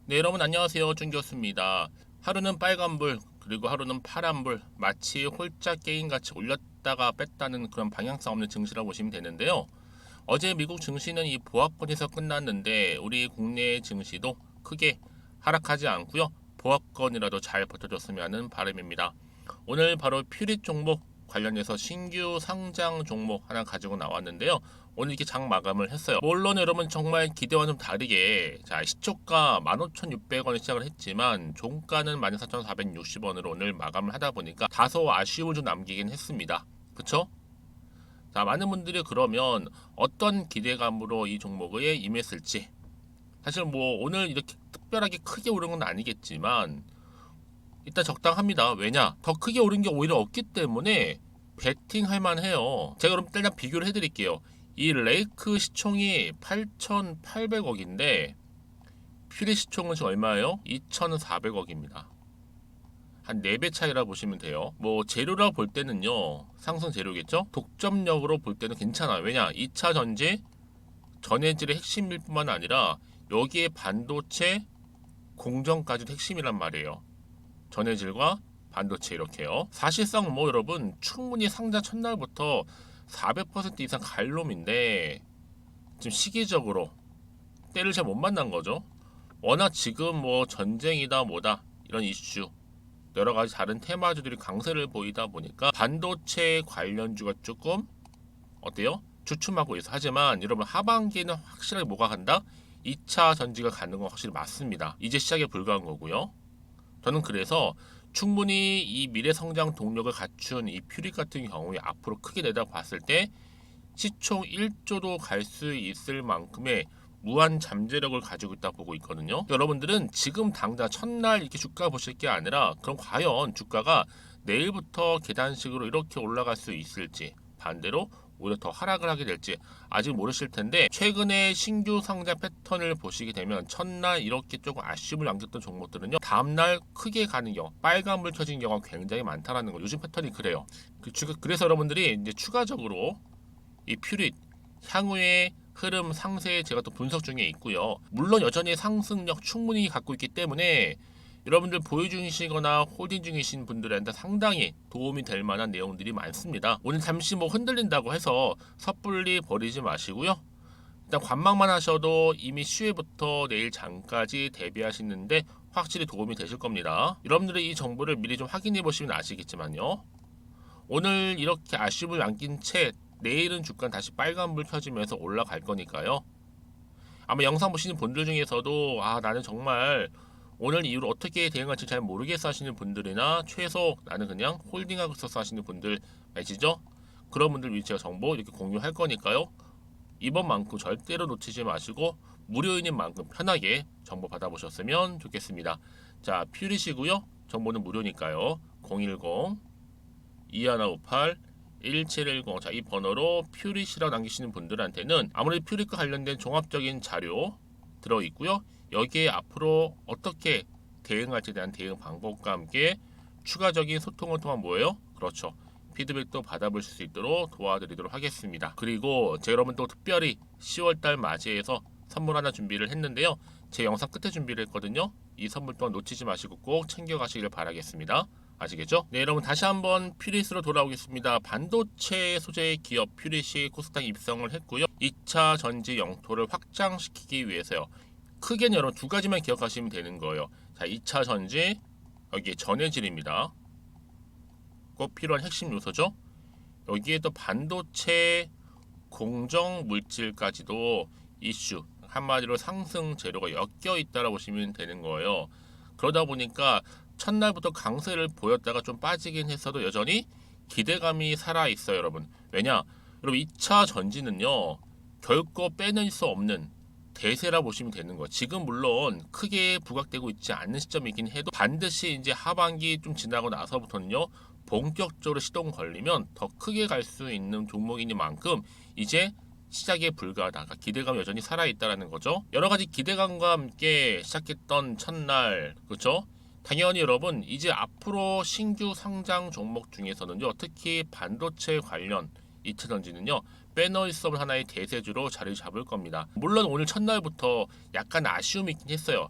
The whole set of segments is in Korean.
네, 여러분 안녕하세요. 준교수입니다. 하루는 빨간불, 그리고 하루는 파란불, 마치 홀짝 게임같이 올렸다가 뺐다는 그런 방향성 없는 증시라고 보시면 되는데요. 어제 미국 증시는 이 보합권에서 끝났는데 우리 국내 증시도 크게 하락하지 않고요. 보합권이라도 잘 버텨줬으면 하는 바람입니다. 오늘 바로 퓨릿 종목 관련해서 신규 상장 종목 하나 가지고 나왔는데요. 오늘 이렇게 장 마감을 했어요. 물론 여러분 정말 기대와는 좀 다르게 자 시초가 15,600원에 시작을 했지만 종가는 14,460원으로 오늘 마감을 하다 보니까 다소 아쉬움을 좀 남기긴 했습니다. 그쵸? 자, 많은 분들이 그러면 어떤 기대감으로 이 종목에 임했을지. 사실 뭐 오늘 이렇게 특별하게 크게 오른 건 아니겠지만 일단 적당합니다. 왜냐? 더 크게 오른 게 오히려 없기 때문에 베팅할 만해요. 제가 그럼 일단 비교를 해드릴게요. 이 레이크 시총이 8,800억인데 퓨리 시총은 지금 얼마예요? 2,400억입니다. 한 4배 차이라 보시면 돼요. 뭐 재료라 볼 때는요. 상승 재료겠죠? 독점력으로 볼 때는 괜찮아요. 왜냐? 2차 전지 전해질의 핵심일 뿐만 아니라 여기에 반도체 공정까지도 핵심이란 말이에요. 전해질과 반도체 이렇게요. 사실상 뭐 여러분 충분히 상장 첫날부터 400% 이상 갈 놈인데 지금 시기적으로 때를 잘 못 만난 거죠. 워낙 지금 뭐 전쟁이다 뭐다 이런 이슈 여러 가지 다른 테마주들이 강세를 보이다 보니까 반도체 관련주가 조금 어때요? 주춤하고 있어. 하지만 여러분 하반기는 확실하게 뭐가 간다? 2차 전지가 가는 건 확실히 맞습니다. 이제 시작에 불과한 거고요. 저는 그래서 충분히 이 미래 성장 동력을 갖춘 이 퓨리 같은 경우에 앞으로 크게 내다봤을 때 시총 1조도 갈 수 있을 만큼의 무한 잠재력을 가지고 있다 보고 있거든요. 여러분들은 지금 당장 첫날 이렇게 주가 보실 게 아니라 그럼 과연 주가가 내일부터 계단식으로 이렇게 올라갈 수 있을지 반대로 오히려 더 하락을 하게 될지 아직 모르실 텐데 최근에 신규 상장 패턴을 보시게 되면 첫날 이렇게 조금 아쉬움을 남겼던 종목들은요 다음날 크게 가는 경우 빨간불 켜진 경우가 굉장히 많다라는 거 요즘 패턴이 그래요. 그래서 여러분들이 이제 추가적으로 이 퓨릿 향후의 흐름 상세 제가 또 분석 중에 있고요. 물론 여전히 상승력 충분히 갖고 있기 때문에 여러분들 보유 중이시거나 홀딩 중이신 분들한테 상당히 도움이 될 만한 내용들이 많습니다. 오늘 잠시 뭐 흔들린다고 해서 섣불리 버리지 마시고요. 일단 관망만 하셔도 이미 시외부터 내일 장까지 대비하시는데 확실히 도움이 되실 겁니다. 여러분들이 이 정보를 미리 좀 확인해 보시면 아시겠지만요. 오늘 이렇게 아쉬움을 남긴 채 내일은 주가 다시 빨간불 켜지면서 올라갈 거니까요. 아마 영상 보시는 분들 중에서도 나는 정말 오늘 이후로 어떻게 대응할지 잘 모르겠어 하시는 분들이나 최소 나는 그냥 홀딩하고 있어서 하시는 분들 아시죠? 그런 분들 위해 제가 정보 이렇게 공유할 거니까요. 이번만큼 절대로 놓치지 마시고 무료인인 만큼 편하게 정보 받아보셨으면 좋겠습니다. 자, 퓨리시고요. 정보는 무료니까요. 010 2158 1710 자, 이 번호로 퓨릿이라고 남기시는 분들한테는 아무래도 퓨릿과 관련된 종합적인 자료 들어있고요. 여기에 앞으로 어떻게 대응할지에 대한 대응 방법과 함께 추가적인 소통을 통한 뭐예요? 그렇죠. 피드백도 받아볼 수 있도록 도와드리도록 하겠습니다. 그리고 제가 여러분 또 특별히 10월달 맞이해서 선물 하나 준비를 했는데요. 제 영상 끝에 준비를 했거든요. 이 선물 또한 놓치지 마시고 꼭 챙겨가시길 바라겠습니다. 아시겠죠? 네, 여러분 다시 한번 퓨릿으로 돌아오겠습니다. 반도체 소재 기업 퓨릿이 코스닥 입성을 했고요. 2차 전지 영토를 확장시키기 위해서요. 크게는 여러분 두 가지만 기억하시면 되는 거예요. 자, 2차 전지 여기에 전해질입니다. 꼭 필요한 핵심 요소죠. 여기에 또 반도체 공정 물질까지도 이슈 한마디로 상승 재료가 엮여 있다라고 보시면 되는 거예요. 그러다 보니까 첫날부터 강세를 보였다가 좀 빠지긴 했어도 여전히 기대감이 살아 있어요, 여러분. 왜냐? 여러분 2차 전지는요. 결코 빼낼 수 없는 대세라 보시면 되는 거예요. 지금 물론 크게 부각되고 있지 않는 시점이긴 해도 반드시 이제 하반기 좀 지나고 나서부터는요. 본격적으로 시동 걸리면 더 크게 갈 수 있는 종목이니만큼 이제 시작에 불과하다. 기대감이 여전히 살아있다라는 거죠. 여러 가지 기대감과 함께 시작했던 첫날, 그렇죠? 당연히 여러분 이제 앞으로 신규 상장 종목 중에서는요, 특히 반도체 관련 2차 전지는요 빼놓을 수 없는 하나의 대세주로 자리 잡을 겁니다. 물론 오늘 첫날부터 약간 아쉬움이 있긴 했어요.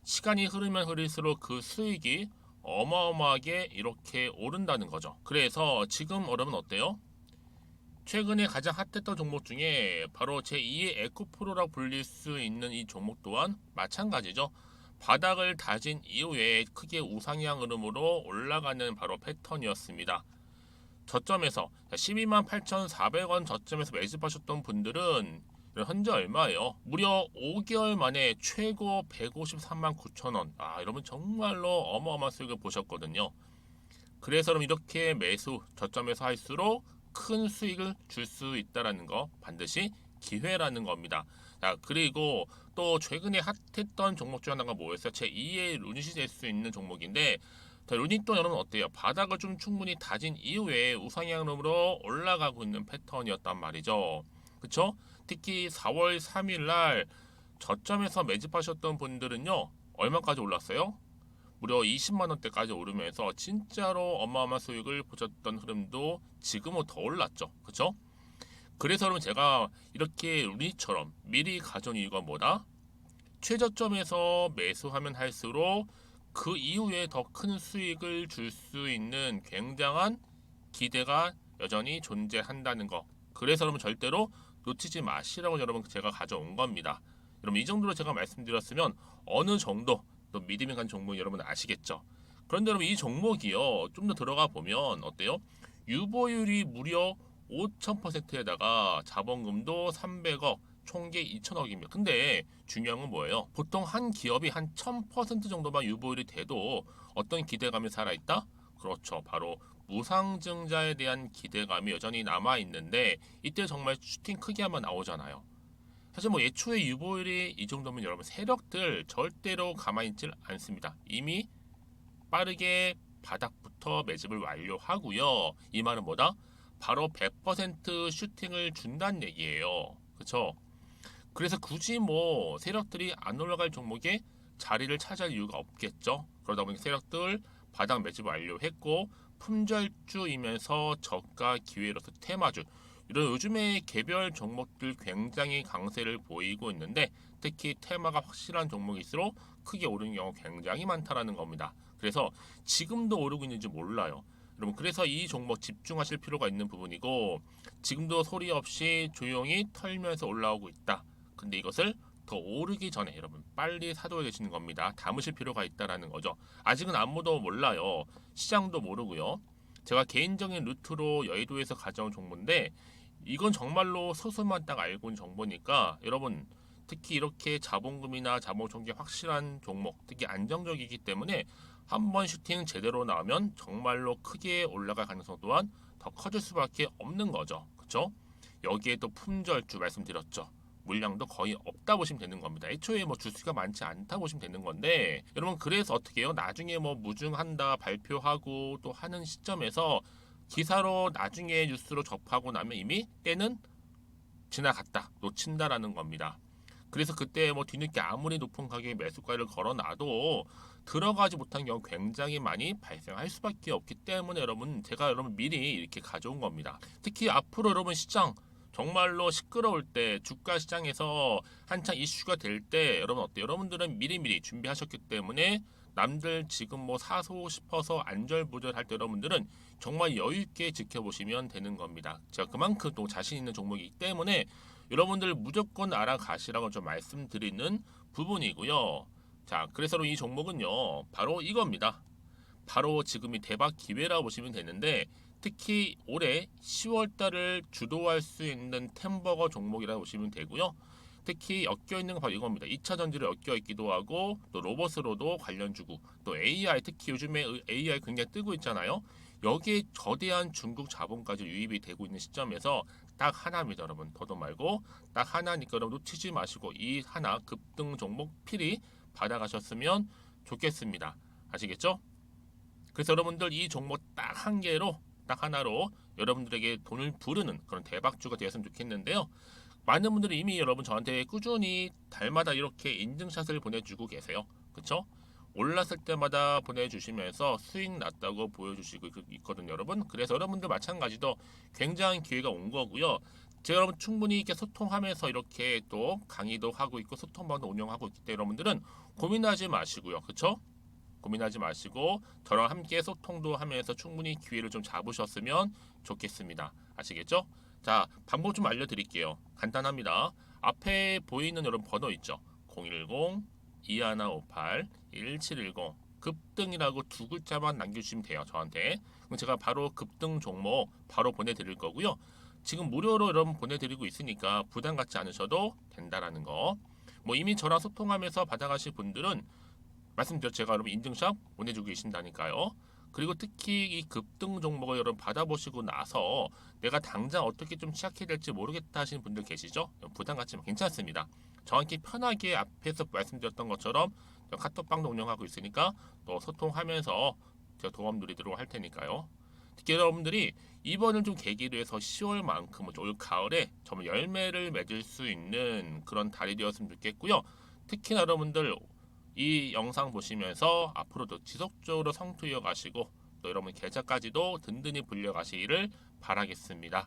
시간이 흐르면 흐를수록 그 수익이 어마어마하게 이렇게 오른다는 거죠. 그래서 지금 여러분 어때요? 최근에 가장 핫했던 종목 중에 바로 제2의 에코프로라고 불릴 수 있는 이 종목 또한 마찬가지죠. 바닥을 다진 이후에 크게 우상향 흐름으로 올라가는 바로 패턴이었습니다. 저점에서 12만 8,400원 저점에서 매집하셨던 분들은 현재 얼마예요? 무려 5개월 만에 최고 153만 9천 원. 여러분 정말로 어마어마한 수익을 보셨거든요. 그래서 그럼 이렇게 매수 저점에서 할수록 큰 수익을 줄 수 있다라는 거 반드시 기회라는 겁니다. 자, 그리고 또 최근에 핫했던 종목 중 하나가 뭐였어요? 제2의 루닛이 될 수 있는 종목인데 자, 루닛도 여러분 어때요? 바닥을 좀 충분히 다진 이후에 우상향으로 올라가고 있는 패턴이었단 말이죠. 그쵸? 특히 4월 3일 날 저점에서 매집하셨던 분들은요. 얼마까지 올랐어요? 무려 20만 원대까지 오르면서 진짜로 어마어마한 수익을 보셨던 흐름도 지금은 더 올랐죠. 그쵸? 그래서 여러분 제가 이렇게 루닛처럼 미리 가져온 이유가 뭐다? 최저점에서 매수하면 할수록 그 이후에 더 큰 수익을 줄 수 있는 굉장한 기대가 여전히 존재한다는 거. 그래서 여러분 절대로 놓치지 마시라고 여러분 제가 가져온 겁니다. 여러분 이 정도로 제가 말씀드렸으면 어느 정도 또 믿음이 간 종목 여러분 아시겠죠? 그런데 여러분 이 종목이요 좀 더 들어가 보면 어때요? 유보율이 무려 5,000%에다가 자본금도 300억, 총계 2천억입니다. 근데 중요한 건 뭐예요? 보통 한 기업이 한 1000% 정도만 유보율이 돼도 어떤 기대감이 살아있다? 그렇죠. 바로 무상증자에 대한 기대감이 여전히 남아있는데 이때 정말 슈팅 크게 한번 나오잖아요. 사실 뭐 예초에 유보율이 이 정도면 여러분 세력들 절대로 가만히 있질 않습니다. 이미 빠르게 바닥부터 매집을 완료하고요. 이 말은 뭐다? 바로 100% 슈팅을 준다는 얘기예요. 그렇죠? 그래서 굳이 뭐 세력들이 안 올라갈 종목에 자리를 차지할 이유가 없겠죠. 그러다 보니 세력들 바닥 매집 완료했고 품절주이면서 저가 기회로서 테마주 이런 요즘에 개별 종목들 굉장히 강세를 보이고 있는데 특히 테마가 확실한 종목일수록 크게 오르는 경우 굉장히 많다라는 겁니다. 그래서 지금도 오르고 있는지 몰라요. 여러분 그래서 이 종목 집중하실 필요가 있는 부분이고 지금도 소리 없이 조용히 털면서 올라오고 있다. 근데 이것을 더 오르기 전에 여러분 빨리 사둬야 되시는 겁니다. 담으실 필요가 있다라는 거죠. 아직은 아무도 몰라요. 시장도 모르고요. 제가 개인적인 루트로 여의도에서 가져온 정보인데 이건 정말로 소수만 딱 알고 있는 정보니까 여러분 특히 이렇게 자본금이나 자본총계 확실한 종목 특히 안정적이기 때문에 한번 슈팅 제대로 나오면 정말로 크게 올라갈 가능성 또한 더 커질 수밖에 없는 거죠. 그렇죠? 여기에 또 품절주 말씀드렸죠. 물량도 거의 없다 보시면 되는 겁니다. 애초에 뭐 주수가 많지 않다 보시면 되는 건데 여러분 그래서 어떻게 해요? 나중에 뭐 무증한다 발표하고 또 하는 시점에서 기사로 나중에 뉴스로 접하고 나면 이미 때는 지나갔다 놓친다라는 겁니다. 그래서 그때 뭐 뒤늦게 아무리 높은 가격에 매수가를 걸어놔도 들어가지 못한 경우 굉장히 많이 발생할 수밖에 없기 때문에 여러분 제가 여러분 미리 이렇게 가져온 겁니다. 특히 앞으로 여러분 시장 정말로 시끄러울 때 주가 시장에서 한창 이슈가 될 때 여러분 어때요? 여러분들은 미리미리 준비하셨기 때문에 남들 지금 뭐 사고 싶어서 안절부절할 때 여러분들은 정말 여유 있게 지켜보시면 되는 겁니다. 제가 그만큼 또 자신 있는 종목이기 때문에 여러분들 무조건 알아가시라고 좀 말씀드리는 부분이고요. 자, 그래서 이 종목은요, 바로 이겁니다. 바로 지금이 대박 기회라고 보시면 되는데 특히 올해 10월 달을 주도할 수 있는 템버거 종목이라고 보시면 되고요. 특히 엮여 있는 건 바로 이겁니다. 2차 전지로 엮여 있기도 하고 또 로봇으로도 관련 주고 또 AI 특히 요즘에 AI 굉장히 뜨고 있잖아요. 여기에 거대한 중국 자본까지 유입이 되고 있는 시점에서 딱 하나입니다, 여러분. 더도 말고 딱 하나니까 여러분 놓치지 마시고 이 하나 급등 종목 필히 받아가셨으면 좋겠습니다. 아시겠죠? 그래서 여러분들 이 종목 딱 한 개로 딱 하나로 여러분들에게 돈을 부르는 그런 대박주가 되었으면 좋겠는데요. 많은 분들이 이미 여러분 저한테 꾸준히 달마다 이렇게 인증샷을 보내주고 계세요. 그쵸? 올랐을 때마다 보내주시면서 수익 났다고 보여주시고 있거든요, 여러분. 그래서 여러분들 마찬가지도 굉장한 기회가 온 거고요. 제가 여러분 충분히 이렇게 소통하면서 이렇게 또 강의도 하고 있고 소통방도 운영하고 있기 때문에 여러분들은 고민하지 마시고요. 그쵸? 고민하지 마시고 저랑 함께 소통도 하면서 충분히 기회를 좀 잡으셨으면 좋겠습니다. 아시겠죠? 자, 방법 좀 알려드릴게요. 간단합니다. 앞에 보이는 여러분 번호 있죠? 010-2158-1710 급등이라고 두 글자만 남겨주시면 돼요. 저한테. 그럼 제가 바로 급등 종목 바로 보내드릴 거고요. 지금 무료로 여러분 보내드리고 있으니까 부담 갖지 않으셔도 된다라는 거. 뭐 이미 저랑 소통하면서 받아가실 분들은 말씀드렸죠. 제가 여러분 인증샷 보내주고 계신다니까요. 그리고 특히 이 급등 종목을 여러분 받아보시고 나서 내가 당장 어떻게 좀 시작해야 될지 모르겠다 하시는 분들 계시죠? 부담 갖지 마. 괜찮습니다. 저한테 편하게 앞에서 말씀드렸던 것처럼 카톡방도 운영하고 있으니까 또 소통하면서 제가 도움 드리도록 할 테니까요. 특히 여러분들이 이번을 좀 계기로 해서 10월만큼은 올 가을에 정말 열매를 맺을 수 있는 그런 달이 되었으면 좋겠고요. 특히나 여러분들 이 영상 보시면서 앞으로도 지속적으로 성투 이어가시고 또 여러분 계좌까지도 든든히 불려가시기를 바라겠습니다.